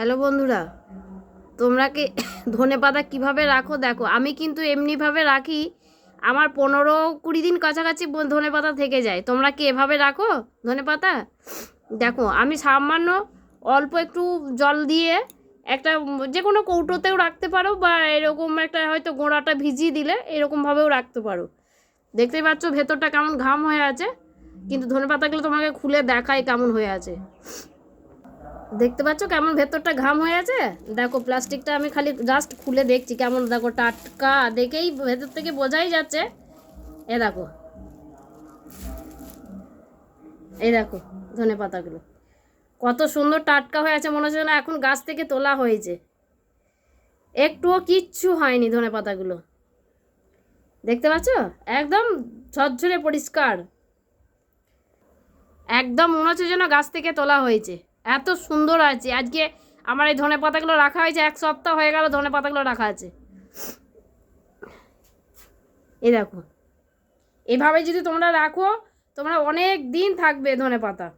Hello বন্ধুরা, তোমরা কি ধনেপাতা কিভাবে রাখো দেখো। আমি কিন্তু এমনিভাবে রাখি, আমার 15-20 দিন কাছাকাছি ধনেপাতা থেকে যায়। তোমরা কি এভাবে রাখো ধনেপাতা? দেখো, আমি সামান্য অল্প একটু জল দিয়ে একটা যে কোনো কৌটোতেও রাখতে পারো, বা এরকম একটা হয়তো গোড়াটা ভিজিয়ে দিলে এরকমভাবেও রাখতে পারো। দেখতেই পাচ্ছ ভেতরটা কেমন ঘাম হয়ে আছে, কিন্তু ধনেপাতাগুলো তোমাকে খুলে দেখাই কেমন হয়ে আছে। দেখতে পাচ্ছ কেমন ভেতরটা ঘাম হয়ে আছে। দেখো প্লাস্টিকটা আমি খালি জাস্ট খুলে দেখছি কেমন, দেখো টাটকা, দেখেই ভেতর থেকে বোঝাই যাচ্ছে। এ দেখো, এই দেখো ধনে পাতাগুলো কত সুন্দর টাটকা হয়ে আছে, মনে হচ্ছে না এখন গাছ থেকে তোলা হয়েছে। একটুও কিচ্ছু হয়নি ধনে পাতাগুলো, দেখতে পাচ্ছ একদম ঝরঝরে পরিষ্কার, একদম মনে হচ্ছে যেন গাছ থেকে তোলা হয়েছে। এত সুন্দর আছে। আজকে আমার এই ধনে পাতাগুলো রাখা হয়েছে, 1 সপ্তাহ হয়ে গেল ধনে পাতাগুলো রাখা আছে। এই দেখো, এভাবে যদি তোমরা রাখো, তোমরা অনেক দিন থাকবে ধনে পাতা।